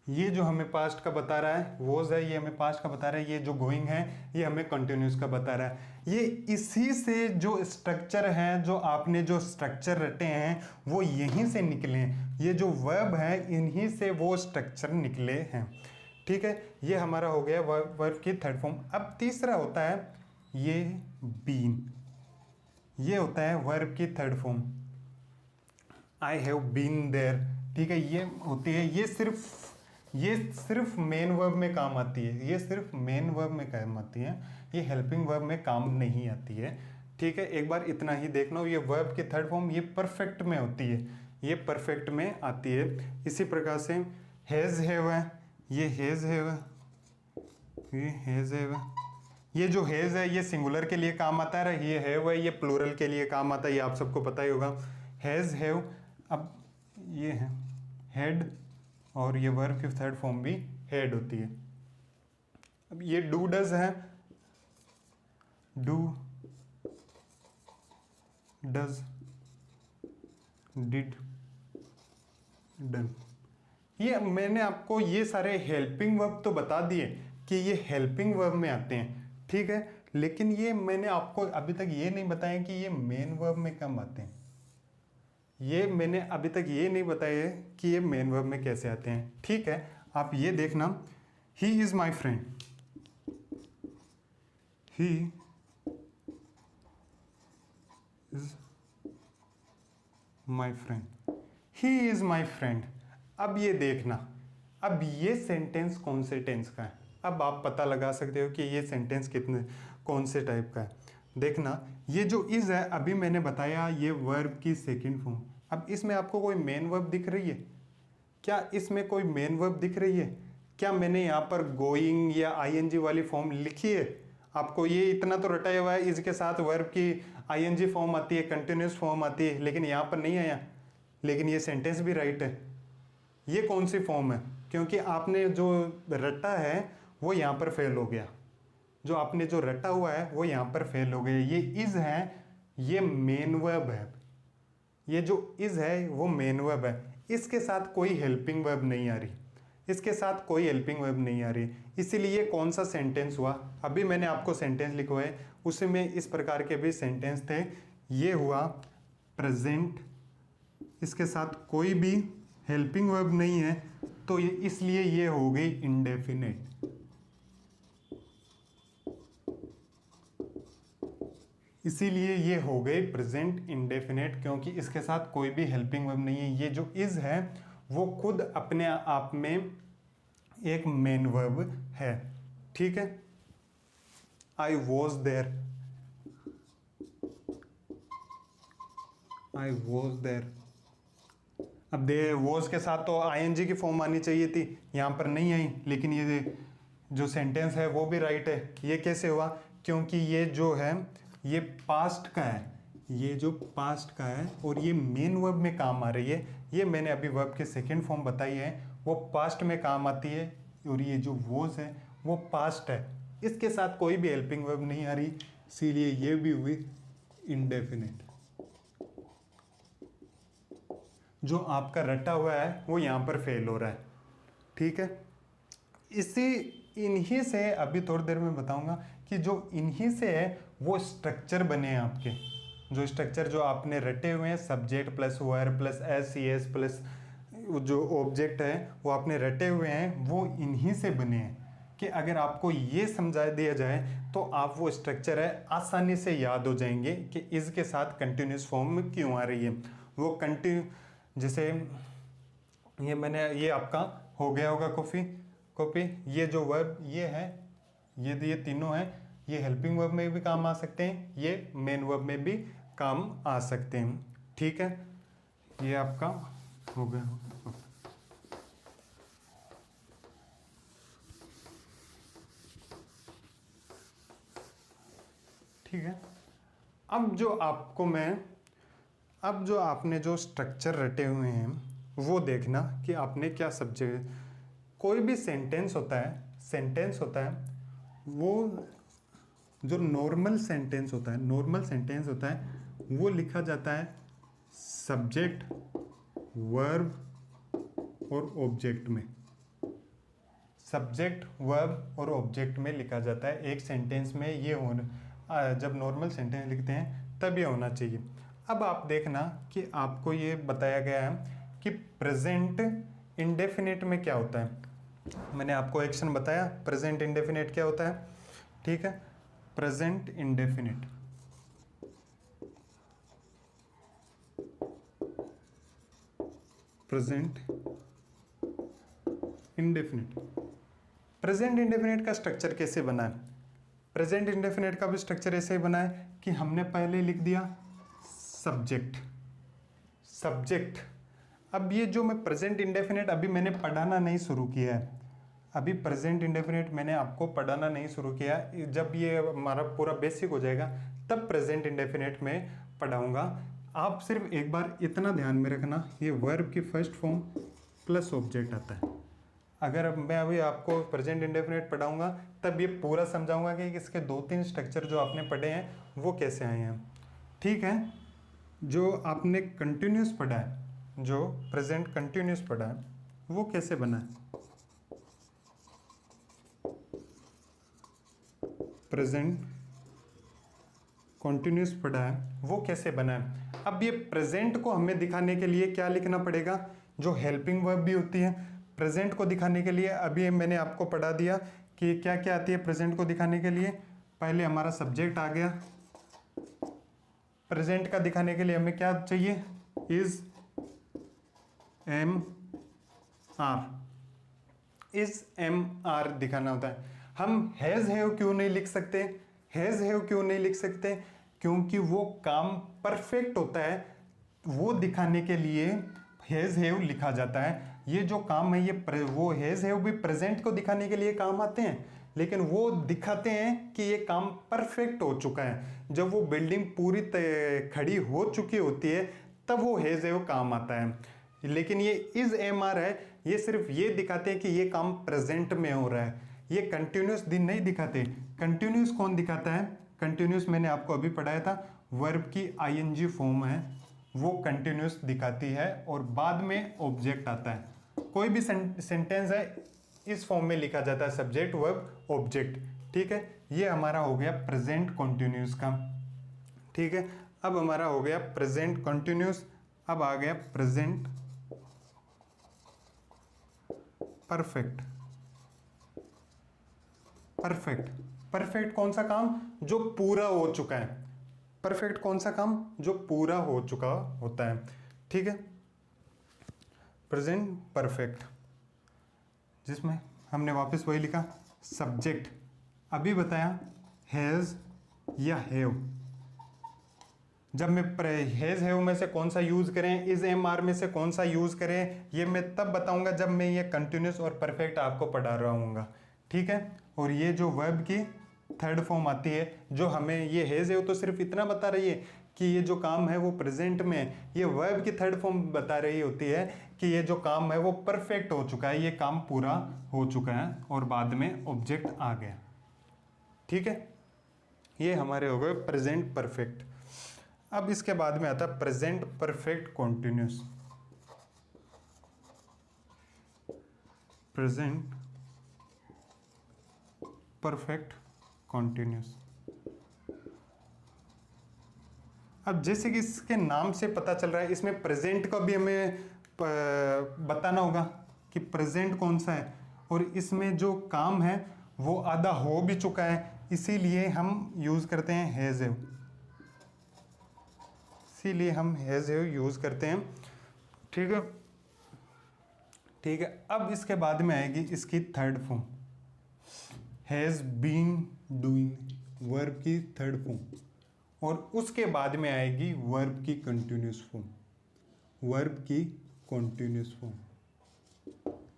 ये जो हमें पास्ट का बता रहा है वॉज है ये हमें पास्ट का बता रहा है। ये जो गोइंग है ये हमें कंटिन्यूस का बता रहा है। ये इसी से जो स्ट्रक्चर है, जो आपने जो स्ट्रक्चर रटे हैं वो यहीं से निकले हैं। ये जो वर्ब है इन्हीं से वो स्ट्रक्चर निकले हैं, ठीक है। ये हमारा हो गया वर्ब की थर्ड फॉर्म। अब तीसरा होता है ये बीन। ये होता है वर्ब की third form. I have been there, ठीक है। ये होती है ये सिर्फ मेन वर्ब में काम आती है। ये सिर्फ मेन वर्ब में काम आती है, ये हेल्पिंग वर्ब में काम नहीं आती है, ठीक है। एक बार इतना ही देखना, ये वर्ब की थर्ड फॉर्म ये परफेक्ट में होती है, ये परफेक्ट में आती है। इसी प्रकार से हैज़ हैव है, ये हैज़ हैव, ये हैज़ हैव। ये जो हैज़ है ये सिंगुलर के लिए काम आता है, ये हैव है ये प्लूरल के लिए काम आता है। ये आप सबको पता ही होगा, हैज़ हैव। अब ये है हेड और ये वर्ब की थर्ड फॉर्म भी हेड होती है। अब ये डू डज है, डू डज डिड डन। ये मैंने आपको ये सारे हेल्पिंग वर्ब तो बता दिए कि ये हेल्पिंग वर्ब में आते हैं, ठीक है। लेकिन ये मैंने आपको अभी तक ये नहीं बताया कि ये मेन वर्ब में कब आते हैं। ये मैंने अभी तक ये नहीं बताया कि ये मेन वर्ब में कैसे आते हैं, ठीक है। आप ये देखना, ही is my friend, he is my friend, he is my friend. अब ये देखना, अब ये सेंटेंस कौन से टेंस का है। अब आप पता लगा सकते हो कि ये सेंटेंस कौन से टाइप का है। देखना, ये जो इज है अभी मैंने बताया ये वर्ब की सेकंड फॉर्म। अब इसमें आपको कोई मेन वर्ब दिख रही है क्या? इसमें कोई मेन वर्ब दिख रही है क्या? मैंने यहाँ पर गोइंग या आईएनजी वाली फॉर्म लिखी है? आपको ये इतना तो रटा हुआ है इसके साथ वर्ब की आईएनजी फॉर्म आती है, कंटिन्यूस फॉर्म आती है, लेकिन यहाँ पर नहीं आया। लेकिन ये सेंटेंस भी राइट है। ये कौन सी फॉर्म है? क्योंकि आपने जो रटा है वो यहाँ पर फेल हो गया। जो आपने जो रटा हुआ है वो यहाँ पर फेल हो गया। ये इज है, ये मेन वर्ब है। ये जो इज है वो मेन वर्ब है। इसके साथ कोई हेल्पिंग वर्ब नहीं आ रही, इसके साथ कोई हेल्पिंग वर्ब नहीं आ रही। इसीलिए कौन सा सेंटेंस हुआ, अभी मैंने आपको सेंटेंस लिखवाए उसमें इस प्रकार के भी सेंटेंस थे। ये हुआ प्रेजेंट, इसके साथ कोई भी हेल्पिंग वर्ब नहीं है, तो ये इसलिए ये हो गई इंडेफिनेट। इसीलिए ये हो गए प्रेजेंट इंडेफिनेट, क्योंकि इसके साथ कोई भी हेल्पिंग वर्ब नहीं है। ये जो इज है वो खुद अपने आप में एक मेन वर्ब है। ठीक है, I was there, I was there. अब दे वॉज के साथ तो आईएनजी की फॉर्म आनी चाहिए थी, यहाँ पर नहीं आई, लेकिन ये जो सेंटेंस है वो भी राइट है। ये कैसे हुआ? क्योंकि ये जो है ये पास्ट का है, ये जो पास्ट का है और ये मेन वर्ब में काम आ रही है। ये मैंने अभी वर्ब के सेकंड फॉर्म बताई है, वो पास्ट में काम आती है, और ये जो वॉज है वो पास्ट है। इसके साथ कोई भी हेल्पिंग वर्ब नहीं आ रही, इसीलिए ये भी हुई इनडेफिनिट। जो आपका रटा हुआ है वो यहाँ पर फेल हो रहा है। ठीक है, इसी इन्हीं से अभी थोड़ी देर में बताऊंगा कि जो इन्हीं से है वो स्ट्रक्चर बने हैं आपके। जो स्ट्रक्चर जो आपने रटे हुए हैं, subject plus verb plus S C S plus जो ऑब्जेक्ट है वो आपने रटे हुए हैं, वो इन्हीं से बने हैं। कि अगर आपको ये समझा दिया जाए तो आप वो स्ट्रक्चर है आसानी से याद हो जाएंगे कि इसके साथ कंटिन्यूस फॉर्म में क्यों आ रही है। वो कंटिन्यू, जैसे ये मैंने, ये आपका हो गया होगा कॉपी। ये जो वर्ब ये है, ये तीनों हैं, ये हेल्पिंग वर्ब में भी काम आ सकते हैं, ये मेन वर्ब में भी काम आ सकते हैं। ठीक है, ये आपका हो गया होगा। ठीक है, अब जो आपने जो स्ट्रक्चर रटे हुए हैं वो देखना कि आपने क्या सब्जेक्ट। कोई भी सेंटेंस होता है वो जो नॉर्मल सेंटेंस होता है वो लिखा जाता है सब्जेक्ट, वर्ब और ऑब्जेक्ट में। सब्जेक्ट, वर्ब और ऑब्जेक्ट में लिखा जाता है। एक सेंटेंस में ये होना, जब नॉर्मल सेंटेंस लिखते हैं तब ये होना चाहिए। अब आप देखना कि आपको ये बताया गया है कि प्रेजेंट इंडेफिनिट में क्या होता है। मैंने आपको एक्शन बताया प्रेजेंट इंडेफिनिट क्या होता है। ठीक है, प्रेजेंट इंडेफिनिट, प्रेजेंट इंडेफिनिट का स्ट्रक्चर कैसे बना है? प्रेजेंट इंडेफिनिट का भी स्ट्रक्चर ऐसे ही बना है कि हमने पहले लिख दिया सब्जेक्ट। अब ये जो मैं प्रेजेंट इंडेफिनिट अभी मैंने पढ़ाना नहीं शुरू किया है, अभी प्रेजेंट इंडेफिनिट मैंने आपको पढ़ाना नहीं शुरू किया। जब ये हमारा पूरा बेसिक हो जाएगा तब प्रेजेंट इंडेफिनिट में पढ़ाऊंगा। आप सिर्फ एक बार इतना ध्यान में रखना, ये वर्ब की फर्स्ट फॉर्म प्लस ऑब्जेक्ट आता है। अगर मैं अभी आपको प्रेजेंट इंडेफिनिट पढ़ाऊंगा तब ये पूरा समझाऊंगा कि इसके 2-3 स्ट्रक्चर जो आपने पढ़े हैं वो कैसे आए हैं। ठीक है, जो आपने कंटिन्यूस पढ़ा है, जो प्रेजेंट कंटिन्यूस पढ़ा है वो कैसे बना है? प्रेजेंट कंटिन्यूस पढ़ा है वो कैसे बना है? अब ये प्रेजेंट को हमें दिखाने के लिए क्या लिखना पड़ेगा? जो हेल्पिंग वर्ब भी होती है प्रेजेंट को दिखाने के लिए। अभी मैंने आपको पढ़ा दिया कि क्या क्या आती है प्रेजेंट को दिखाने के लिए। पहले हमारा सब्जेक्ट आ गया, प्रेजेंट का दिखाने के लिए हमें क्या चाहिए? Is, am, are. Is, am, are दिखाना होता है। हम हैज हैव क्यों नहीं लिख सकते? क्योंकि वो काम परफेक्ट होता है, वो दिखाने के लिए हैज हैव लिखा जाता है। ये जो काम है ये वो हैज हैव भी प्रेजेंट को दिखाने के लिए काम आते हैं, लेकिन वो दिखाते हैं कि ये काम परफेक्ट हो चुका है। जब वो बिल्डिंग पूरी खड़ी हो चुकी होती है तब वो हैज हैव काम आता है। लेकिन ये इज, एम, आर है, ये सिर्फ ये दिखाते हैं कि ये काम प्रेजेंट में हो रहा है। ये कंटिन्यूस दिन नहीं दिखाते। कंटिन्यूस कौन दिखाता है? कंटिन्यूस मैंने आपको अभी पढ़ाया था, वर्ब की आईएनजी फॉर्म है वो कंटिन्यूस दिखाती है और बाद में ऑब्जेक्ट आता है। कोई भी सेंटेंस है इस फॉर्म में लिखा जाता है, सब्जेक्ट, वर्ब, ऑब्जेक्ट। ठीक है, ये हमारा हो गया प्रेजेंट कंटिन्यूस का। ठीक है, अब हमारा हो गया प्रेजेंट कंटिन्यूस। अब आ गया प्रेजेंट परफेक्ट। परफेक्ट कौन सा काम? जो पूरा हो चुका है। परफेक्ट कौन सा काम? जो पूरा हो चुका होता है। ठीक है, प्रेजेंट परफेक्ट, जिसमें हमने वापस वही लिखा सब्जेक्ट, अभी बताया हैज़ या हैव। जब मैं हैज़ हैव में से कौन सा यूज़ करें, इज एम आर में से कौन सा यूज़ करें, ये मैं तब बताऊंगा जब मैं ये कंटिन्यूस और परफेक्ट आपको पढ़ा रहा हूँगा, ठीक है। और ये जो वर्ब की थर्ड फॉर्म आती है, जो हमें ये हैज़ हैव तो सिर्फ इतना बता रही है कि ये जो काम है वो प्रेजेंट में है, ये वर्ब की थर्ड फॉर्म बता रही होती है कि ये जो काम है वो परफेक्ट हो चुका है, ये काम पूरा हो चुका है और बाद में ऑब्जेक्ट आ गया, ठीक है। ये हमारे हो गए प्रेजेंट परफेक्ट। अब इसके बाद में आता है present perfect continuous. Present perfect continuous. अब जैसे कि इसके नाम से पता चल रहा है, इसमें प्रेजेंट का भी हमें बताना होगा कि प्रेजेंट कौन सा है, और इसमें जो काम है वो आधा हो भी चुका है, इसीलिए हम यूज़ करते हैं हैज़ हैव, इसीलिए हम हैज़ हैव यूज़ करते हैं, ठीक है। ठीक है, अब इसके बाद में आएगी इसकी third form, has been doing, verb की थर्ड फॉर्म, और उसके बाद में आएगी वर्ब की कंटिन्यूस फॉर्म, वर्ब की कंटिन्यूस फॉर्म,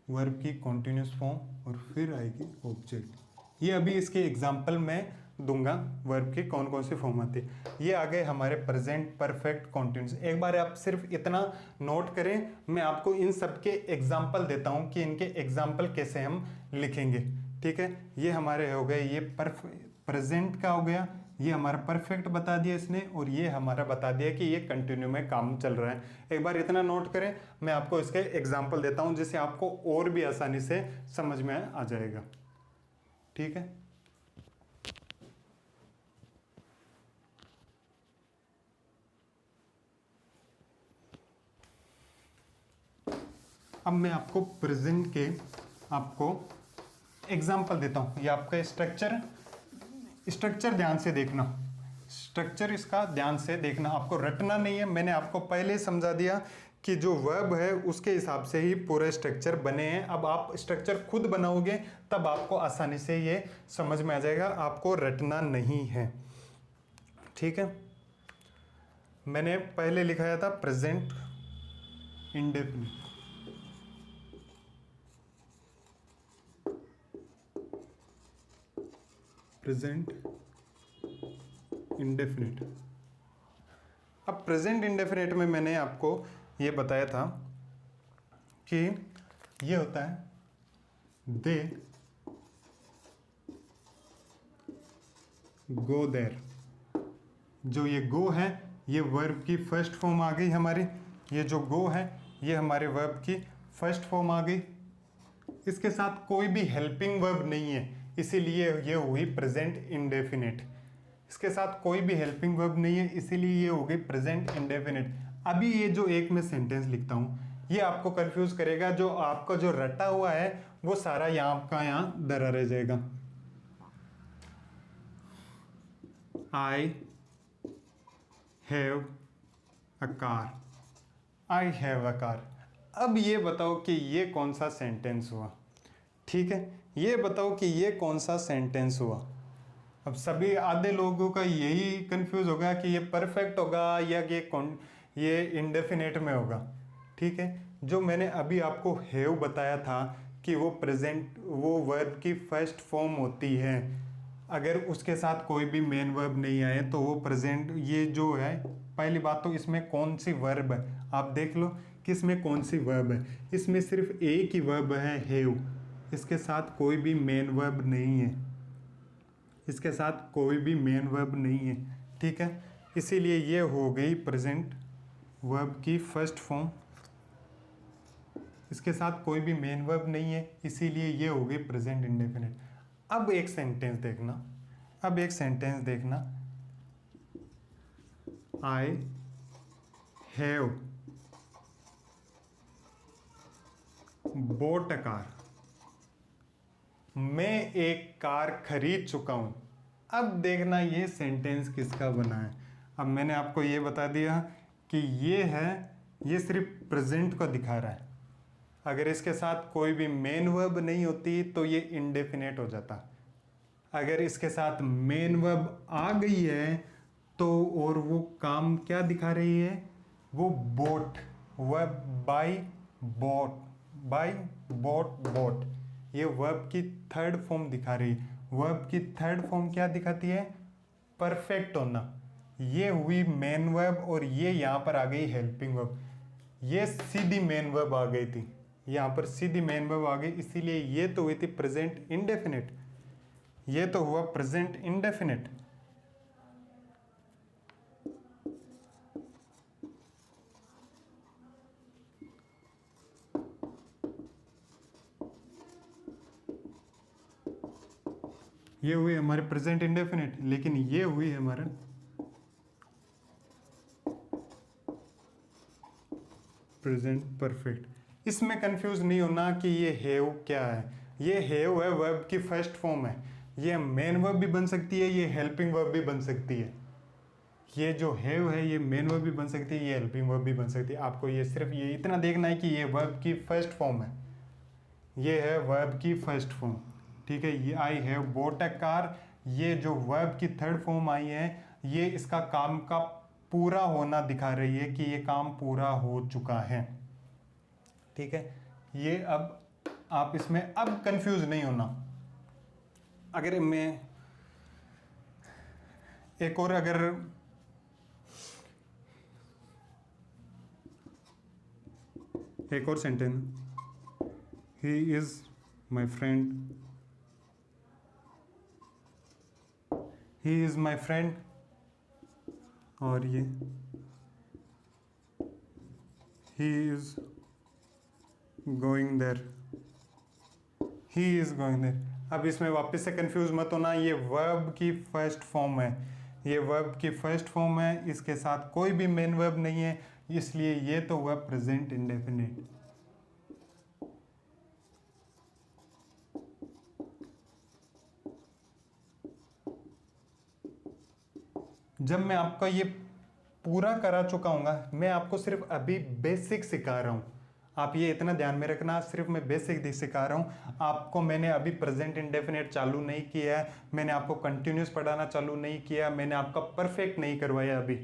वर्ब की कंटिन्यूस फॉर्म, और फिर आएगी ऑब्जेक्ट। ये अभी इसके एग्जाम्पल में दूंगा वर्ब की कौन कौन सी फॉर्म आती है। ये आ गए हमारे प्रेजेंट परफेक्ट कॉन्टिन्यूस। एक बार आप सिर्फ इतना नोट करें, मैं आपको इन सब के एग्जाम्पल देता हूं कि इनके एग्जाम्पल कैसे हम लिखेंगे, ठीक है। ये हमारे हो गए, ये प्रेजेंट का हो गया, ये हमारा परफेक्ट बता दिया इसने, और ये हमारा बता दिया कि ये कंटिन्यू में काम चल रहा है। एक बार इतना नोट करें, मैं आपको इसके एग्जाम्पल देता हूं जिससे आपको और भी आसानी से समझ में आ जाएगा, ठीक है। अब मैं आपको प्रेजेंट के आपको एग्जाम्पल देता हूँ। ये आपका स्ट्रक्चर ध्यान से देखना, स्ट्रक्चर इसका ध्यान से देखना, आपको रटना नहीं है। मैंने आपको पहले ही समझा दिया कि जो वर्ब है उसके हिसाब से ही पूरे स्ट्रक्चर बने हैं। अब आप स्ट्रक्चर खुद बनाओगे तब आपको आसानी से ये समझ में आ जाएगा, आपको रटना नहीं है, ठीक है। मैंने पहले लिखाया था प्रेजेंट इंडेफिनिट, प्रेजेंट इंडेफिनिट। अब प्रेजेंट इंडेफिनिट में मैंने आपको ये बताया था कि ये होता है दे गो देयर। जो ये गो है ये वर्ब की फर्स्ट फॉर्म आ गई हमारी, ये जो गो है ये हमारे वर्ब की फर्स्ट फॉर्म आ गई। इसके साथ कोई भी हेल्पिंग वर्ब नहीं है, इसीलिए ये हुई प्रेजेंट इंडेफिनिट। इसके साथ कोई भी हेल्पिंग वर्ब नहीं है, इसीलिए ये हो गई प्रेजेंट इंडेफिनिट। अभी ये जो एक मैं सेंटेंस लिखता हूँ ये आपको कंफ्यूज करेगा, जो आपका जो रटा हुआ है वो सारा यहाँ आपका यहाँ धरा रह जाएगा। I have a car, I have a car. अब ये बताओ कि ये कौन सा सेंटेंस हुआ, ठीक है। ये बताओ कि ये कौन सा सेंटेंस हुआ। अब सभी आधे लोगों का यही कंफ्यूज होगा कि ये परफेक्ट होगा या ये इंडेफिनेट में होगा, ठीक है। जो मैंने अभी आपको हैव बताया था कि वो प्रेजेंट, वो वर्ब की फर्स्ट फॉर्म होती है, अगर उसके साथ कोई भी मेन वर्ब नहीं आए तो वो प्रेजेंट। ये जो है पहली बात तो इसमें कौन सी वर्ब है आप देख लो कि इसमें कौन सी वर्ब है। इसमें सिर्फ एक ही वर्ब है हैव, इसके साथ कोई भी मेन वर्ब नहीं है, इसके साथ कोई भी मेन वर्ब नहीं है, ठीक है। इसीलिए ये हो गई प्रेजेंट वर्ब की फर्स्ट फॉर्म, इसके साथ कोई भी मेन वर्ब नहीं है, इसीलिए ये हो गई प्रेजेंट इंडेफिनिट। अब एक सेंटेंस देखना, अब एक सेंटेंस देखना, I have bought a car, मैं एक कार खरीद चुका हूं। अब देखना ये सेंटेंस किसका बना है। अब मैंने आपको ये बता दिया कि ये है, ये सिर्फ प्रेजेंट को दिखा रहा है, अगर इसके साथ कोई भी मेन वर्ब नहीं होती तो ये इंडेफिनेट हो जाता। अगर इसके साथ मेन वर्ब आ गई है तो, और वो काम क्या दिखा रही है, वो boat, verb bye boat, bye boat, boat, ये वर्ब की थर्ड फॉर्म दिखा रही है। वर्ब की थर्ड फॉर्म क्या दिखाती है, परफेक्ट होना। ये हुई मेन वर्ब और ये यहाँ पर आ गई हेल्पिंग वर्ब। ये सीधी मेन वर्ब आ गई थी, यहाँ पर सीधी मेन वर्ब आ गई, इसीलिए ये तो हुई थी प्रेजेंट इंडेफिनिट, ये तो हुआ प्रेजेंट इंडेफिनिट। ये हुई हमारे प्रेजेंट इंडेफिनिट, लेकिन ये हुई हमारा प्रेजेंट परफेक्ट। इसमें कंफ्यूज नहीं होना कि ये हैव क्या है। ये हैव है, वर्ब की फर्स्ट फॉर्म है। ये मेन वर्ब भी बन सकती है, ये हेल्पिंग वर्ब भी बन सकती है। ये जो हैव है ये मेन वर्ब भी बन सकती है, ये हेल्पिंग वर्ब भी बन सकती है। आपको ये सिर्फ ये इतना देखना है कि ये वर्ब की फर्स्ट फॉर्म है, ये है वर्ब की फर्स्ट फॉर्म। ठीक है, ये I have boat a car, ये जो वर्ब की थर्ड फॉर्म आई है ये इसका काम का पूरा होना दिखा रही है कि ये काम पूरा हो चुका है। ठीक है, ये अब आप इसमें अब कंफ्यूज नहीं होना। अगर मैं एक और अगर एक और sentence, he is my friend, he is my friend, और ये he is going there, he is going there. अब इसमें वापस से कंफ्यूज मत होना, ये वर्ब की फर्स्ट फॉर्म है, ये वर्ब की फर्स्ट फॉर्म है, इसके साथ कोई भी मेन वर्ब नहीं है, इसलिए ये तो हुआ प्रेजेंट इंडेफिनिट। जब मैं आपका ये पूरा करा चुका हूँ, मैं आपको सिर्फ अभी बेसिक सिखा रहा हूँ, आप ये इतना ध्यान में रखना, सिर्फ मैं बेसिक सिखा रहा हूँ आपको। मैंने अभी प्रेजेंट इंडेफिनिट चालू नहीं किया है, मैंने आपको कंटिन्यूस पढ़ाना चालू नहीं किया, मैंने आपका परफेक्ट नहीं करवाया अभी।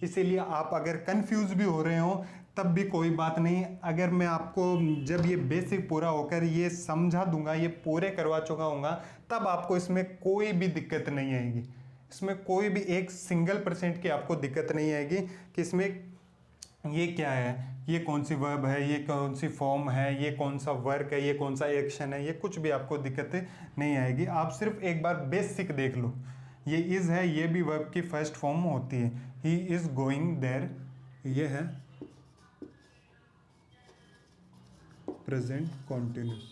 इसीलिए आप अगर कंफ्यूज भी हो रहे हो तब भी कोई बात नहीं, अगर मैं आपको जब ये बेसिक पूरा होकर ये समझा दूंगा, ये पूरे करवा चुका हूँगा, तब आपको इसमें कोई भी दिक्कत नहीं आएगी। इसमें कोई भी 1% की आपको दिक्कत नहीं आएगी कि इसमें ये क्या है, ये कौन सी वर्ब है, ये कौन सी फॉर्म है, ये कौन सा वर्क है, ये कौन सा एक्शन है, ये कुछ भी आपको दिक्कत नहीं आएगी। आप सिर्फ एक बार बेसिक देख लो। ये इज है, ये भी वर्ब की फर्स्ट फॉर्म होती है, ही इज गोइंग देयर, ये है प्रेजेंट कॉन्टिन्यूस,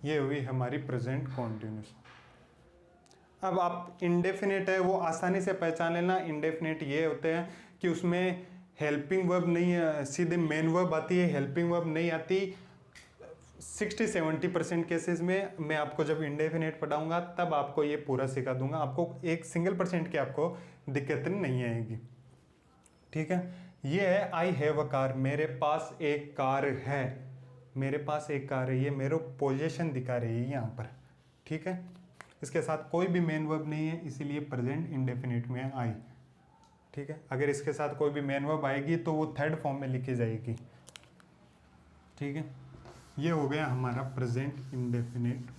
ये हुई हमारी प्रेजेंट कॉन्टिन्यूस। अब आप इंडेफिनेट है वो आसानी से पहचान लेना। इंडेफिनेट ये होते हैं कि उसमें हेल्पिंग वर्ब नहीं है, सीधे मेन वर्ब आती है, हेल्पिंग वर्ब नहीं आती। 60-70% केसेस में मैं आपको जब इंडेफिनेट पढ़ाऊंगा तब आपको ये पूरा सिखा दूंगा, आपको 1% की आपको दिक्कत नहीं आएगी। ठीक है, ये है आई हैव अ कार, मेरे पास एक कार है, मेरे पास एक कार है, ये मेरे पोजीशन दिखा रही है यहाँ पर। ठीक है, इसके साथ कोई भी मेन वर्ब नहीं है, इसीलिए प्रेजेंट इंडेफिनिट में आई। ठीक है, अगर इसके साथ कोई भी मेन वर्ब आएगी तो वो थर्ड फॉर्म में लिखी जाएगी। ठीक है, ये हो गया हमारा प्रेजेंट इंडेफिनिट।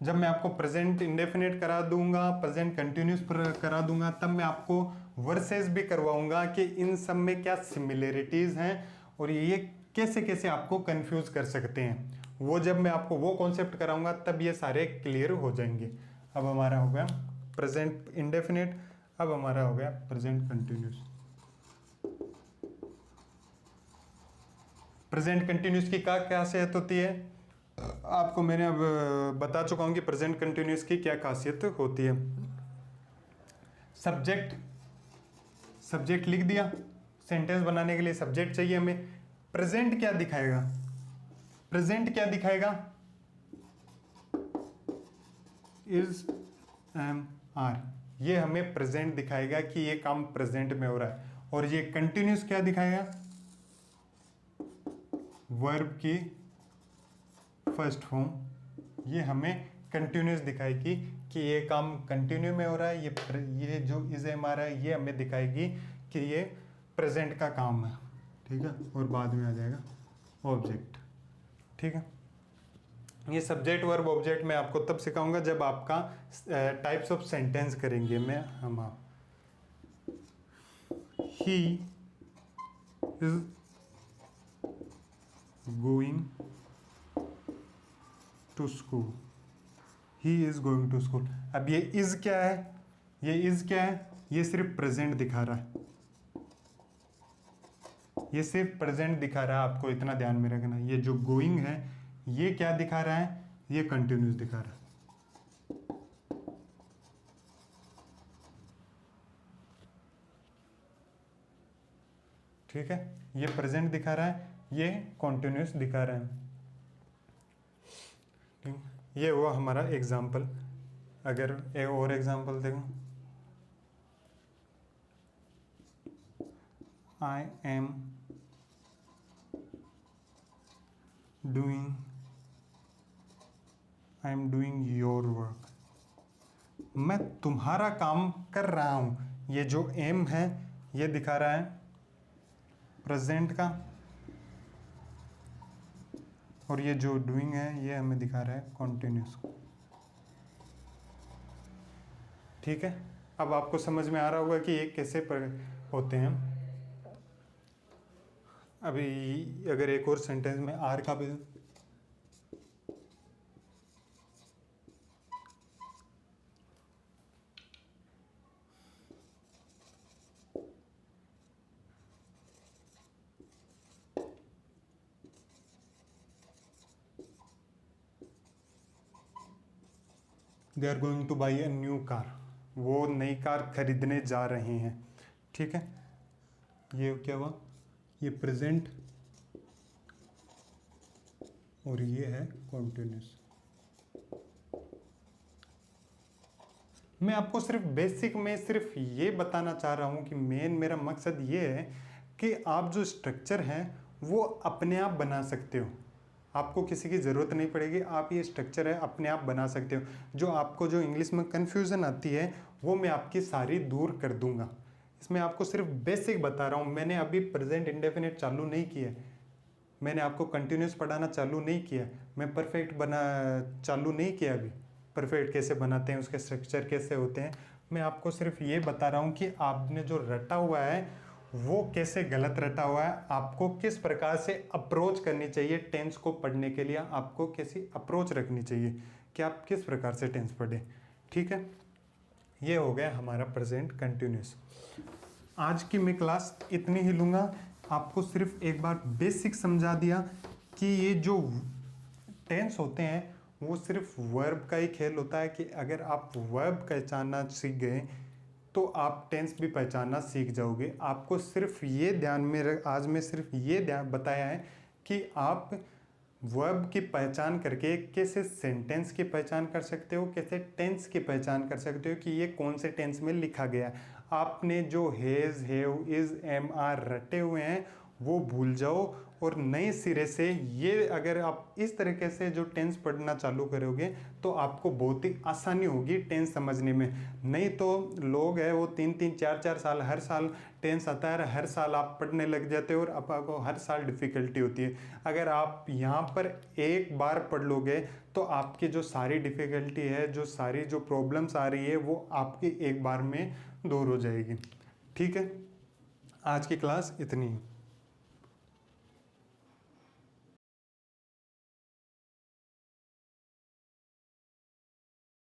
जब मैं आपको प्रेजेंट इंडेफिनिट करा दूंगा, प्रेजेंट कंटिन्यूस करा दूंगा, तब मैं आपको वर्सेस भी करवाऊंगा कि इन सब में क्या सिमिलरिटीज हैं और ये कैसे कैसे आपको कंफ्यूज कर सकते हैं। वो जब मैं आपको वो कॉन्सेप्ट कराऊंगा तब ये सारे क्लियर हो जाएंगे। अब हमारा हो गया प्रेजेंट इंडेफिनिट, अब हमारा हो गया प्रेजेंट कंटिन्यूस। प्रेजेंट कंटिन्यूस की क्या खासियत होती है, आपको मैंने अब बता चुका हूं कि प्रेजेंट कंटिन्यूस की क्या खासियत होती है। सब्जेक्ट लिख दिया, सेंटेंस बनाने के लिए सब्जेक्ट चाहिए हमें। प्रेजेंट क्या दिखाएगा, प्रेजेंट क्या दिखाएगा, इज एम आर, ये हमें प्रेजेंट दिखाएगा कि ये काम प्रेजेंट में हो रहा है। और ये कंटिन्यूस क्या दिखाएगा, वर्ब की फर्स्ट फॉर्म, ये हमें कंटिन्यूस दिखाएगी कि ये काम कंटिन्यू में हो रहा है। ये जो इज एम आ रहा है ये हमें दिखाएगी कि ये प्रेजेंट का काम है, ठीक है। और बाद में आ जाएगा ऑब्जेक्ट, ठीक है। ये सब्जेक्ट वर्ब ऑब्जेक्ट मैं आपको तब सिखाऊंगा जब आपका टाइप्स ऑफ सेंटेंस करेंगे मैं हम आप। He is going to school, he is going to school. अब ये इज क्या है, ये इज क्या है, ये सिर्फ प्रेजेंट दिखा रहा है, ये सिर्फ प्रेजेंट दिखा रहा है, आपको इतना ध्यान में रखना। ये जो गोइंग है ये क्या दिखा रहा है, ये कंटिन्यूस दिखा रहा है, ठीक है। ये प्रेजेंट दिखा रहा है, ये कंटिन्यूस दिखा रहा है, ठीक। ये हुआ हमारा एग्जाम्पल। अगर एक और एग्जाम्पल देखो, I am doing your work, मैं तुम्हारा काम कर रहा हूं। ये जो एम है ये दिखा रहा है प्रेजेंट का, और ये जो डूइंग है ये हमें दिखा रहा है कॉन्टिन्यूस, ठीक है। अब आपको समझ में आ रहा होगा कि ये कैसे होते हैं। अभी अगर एक और सेंटेंस में आर का भी, they are going to buy a new car, वो नई कार खरीदने जा रहे हैं, ठीक है। ये क्या हुआ, ये प्रेजेंट और ये है कॉन्टिन्यूस। मैं आपको सिर्फ बेसिक में सिर्फ ये बताना चाह रहा हूँ कि मेरा मकसद ये है कि आप जो स्ट्रक्चर है वो अपने आप बना सकते हो, आपको किसी की ज़रूरत नहीं पड़ेगी, आप ये स्ट्रक्चर है अपने आप बना सकते हो। जो आपको जो इंग्लिश में कन्फ्यूज़न आती है वो मैं आपकी सारी दूर कर दूंगा। इसमें आपको सिर्फ बेसिक बता रहा हूँ। मैंने अभी प्रेजेंट इंडेफिनिट चालू नहीं किया, मैंने आपको कंटिन्यूस पढ़ाना चालू नहीं किया, मैं परफेक्ट बना चालू नहीं किया अभी। परफेक्ट कैसे बनाते हैं, उसके स्ट्रक्चर कैसे होते हैं, मैं आपको सिर्फ ये बता रहा हूँ कि आपने जो रटा हुआ है वो कैसे गलत रटा हुआ है, आपको किस प्रकार से अप्रोच करनी चाहिए टेंस को पढ़ने के लिए, आपको कैसी अप्रोच रखनी चाहिए कि आप किस प्रकार से टेंस पढ़ें, ठीक है। ये हो गया हमारा प्रेजेंट कंटिन्यूस। आज की मैं क्लास इतनी ही लूँगा, आपको सिर्फ एक बार बेसिक समझा दिया कि ये जो टेंस होते हैं वो सिर्फ वर्ब का ही खेल होता है कि अगर आप वर्ब पहचानना सीख गए तो आप टेंस भी पहचानना सीख जाओगे। आपको सिर्फ ये ध्यान में आज मैं सिर्फ ये ध्यान बताया है कि आप वर्ब की पहचान करके कैसे सेंटेंस की पहचान कर सकते हो, कैसे टेंस की पहचान कर सकते हो कि ये कौन से टेंस में लिखा गया है। आपने जो has, have, is, am, are रटे हुए हैं वो भूल जाओ और नए सिरे से ये अगर आप इस तरीके से जो टेंस पढ़ना चालू करोगे तो आपको बहुत ही आसानी होगी टेंस समझने में। नहीं तो लोग हैं वो 3-3, 4-4 साल हर साल टेंस आता है, हर साल आप पढ़ने लग जाते हो और आपको हर साल डिफ़िकल्टी होती है। अगर आप यहाँ पर एक बार पढ़ लोगे तो आपकी जो सारी डिफ़िकल्टी है, जो सारी जो प्रॉब्लम्स आ रही है वो आपकी एक बार में दूर हो जाएगी, ठीक है। आज की क्लास इतनी है।